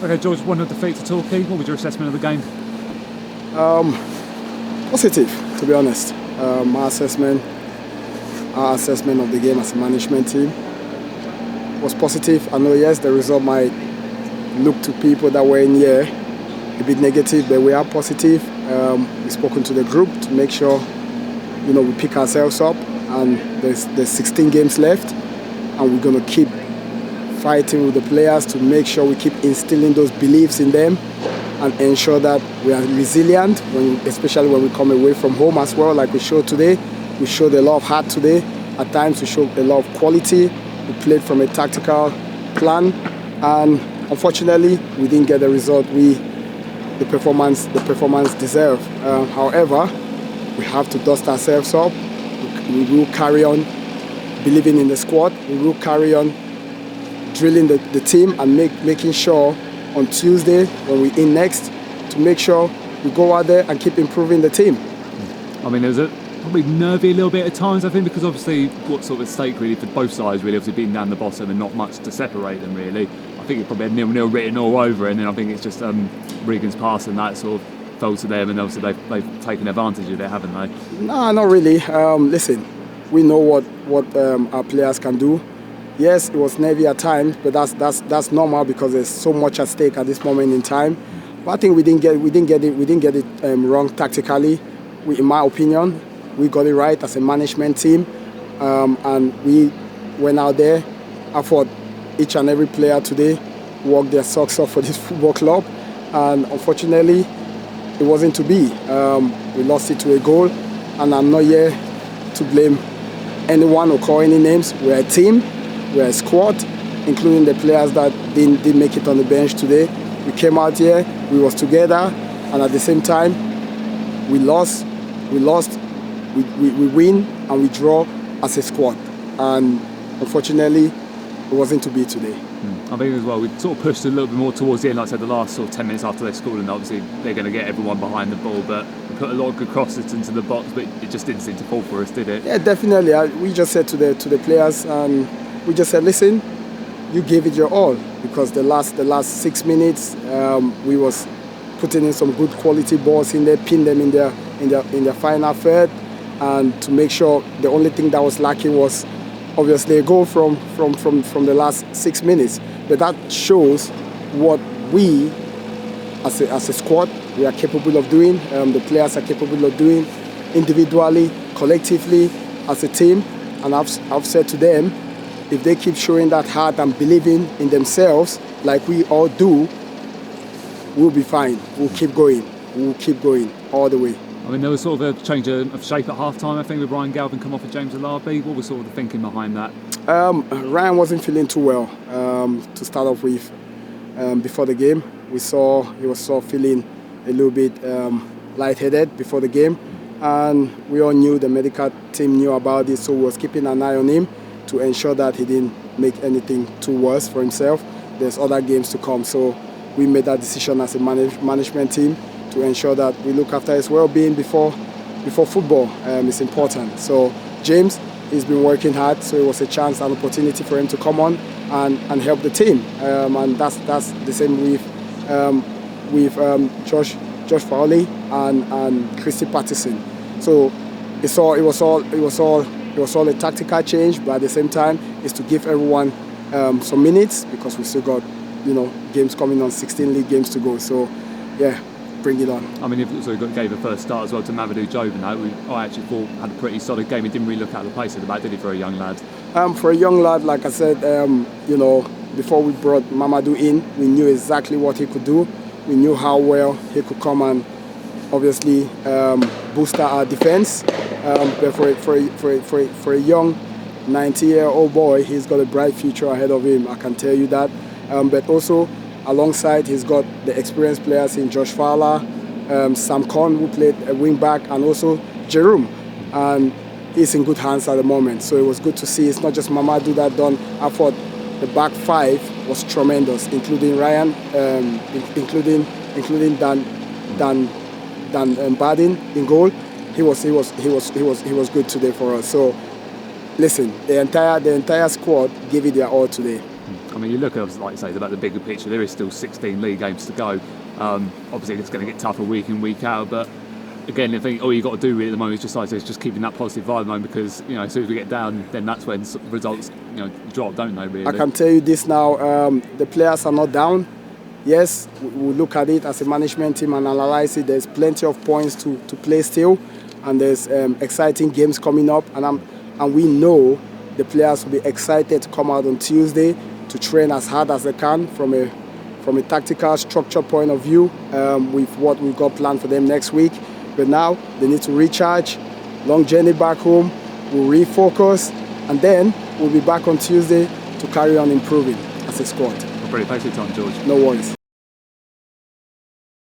Okay, George, 1-0 defeat to Torquay. What was your assessment of the game? Positive, to be honest. Our assessment of the game as a management team was positive. I know, yes, the result might look to people that were in here a bit negative, but we are positive. We've spoken to the group to make sure, we pick ourselves up, and there's 16 games left, and we're going to keep fighting with the players to make sure we keep instilling those beliefs in them and ensure that we are resilient, especially when we come away from home as well, like we showed today. We showed a lot of heart today. At times we showed a lot of quality. We played from a tactical plan, and unfortunately we didn't get the result the performance deserved. However, we have to dust ourselves up. We will carry on believing in the squad. We will carry on drilling the team and making sure on Tuesday when we're in next to make sure we go out there and keep improving the team. I mean, there's probably nervy a little bit at times, I think, because obviously what's sort of at stake really for both sides, really, obviously being down the bottom and not much to separate them really. I think it probably had 0-0 written all over it, and then I think it's just Regan's pass and that sort of fell to them, and obviously they've taken advantage of it, haven't they? No, not really. Listen, we know what our players can do. Yes, it was nervy at times, but that's normal because there's so much at stake at this moment in time. But I think we didn't get it wrong tactically. In my opinion, we got it right as a management team, and we went out there. I thought each and every player today worked their socks off for this football club, and unfortunately, it wasn't to be. We lost it to a goal, and I'm not here to blame anyone or call any names. We're a team. We're a squad, including the players that didn't make it on the bench today. We came out here, we was together, and at the same time, we lost, we win, and we draw as a squad. And unfortunately, it wasn't to be today. I think as well, we sort of pushed a little bit more towards the end, like I said, the last sort of 10 minutes after they scored, and obviously they're going to get everyone behind the ball, but we put a lot of good crosses into the box, but it just didn't seem to fall for us, did it? Yeah, definitely. We just said to the players, and we just said, listen, you gave it your all, because the last 6 minutes we was putting in some good quality balls in there, pinned them in their final third, and to make sure the only thing that was lacking was obviously a goal from the last 6 minutes. But that shows what we as a squad we are capable of doing. The players are capable of doing individually, collectively, as a team. And I've said to them, if they keep showing that heart and believing in themselves like we all do, we'll be fine. We'll keep going. We'll keep going all the way. I mean, there was sort of a change of shape at half-time, I think, with Ryan Galvin come off with James Alabi. What was sort of the thinking behind that? Ryan wasn't feeling too well to start off with. Before the game, he was sort of feeling a little bit lightheaded before the game, and we all knew, the medical team knew about it, so we was keeping an eye on him to ensure that he didn't make anything too worse for himself. There's other games to come, so we made that decision as a management team to ensure that we look after his well-being before football. It's important. So James, he's been working hard, so it was a chance, an opportunity for him to come on and help the team. And that's the same with Josh Fowley and Christy Patterson. So it was all a tactical change, but at the same time, it's to give everyone some minutes, because we still got games coming on, 16 league games to go. So yeah, bring it on. I mean, you've also gave a first start as well to Mamadou Jobin. I actually thought had a pretty solid game. He didn't really look out of place at the back, did he, for a young lad? For a young lad, like I said, before we brought Mamadou in, we knew exactly what he could do. We knew how well he could come and obviously boost our defense. But for a young 90-year-old boy, he's got a bright future ahead of him, I can tell you that. But also, alongside, he's got the experienced players in Josh Fowler, Sam Conn, who played a wing back, and also Jerome. And he's in good hands at the moment. So it was good to see. It's not just Mamadou that done. I thought the back five was tremendous, including Ryan, including Dan Badin in goal. He was good today for us. So listen, the entire squad gave it their all today. I mean, you look at, like you say, about the bigger picture. There is still 16 league games to go. Obviously, it's going to get tougher week in, week out. But again, I think all you got to do really at the moment is just, like I say, is just keeping that positive vibe going, because as soon as we get down, then that's when results drop, don't they? Really. I can tell you this now: the players are not down. Yes, we look at it as a management team and analyze it. There's plenty of points to play still, and there's exciting games coming up, and we know the players will be excited to come out on Tuesday to train as hard as they can from a tactical structure point of view, with what we've got planned for them next week. But now they need to recharge. Long journey back home. We'll refocus, and then we'll be back on Tuesday to carry on improving as a squad. Brilliant. Thanks for your time, George. No worries.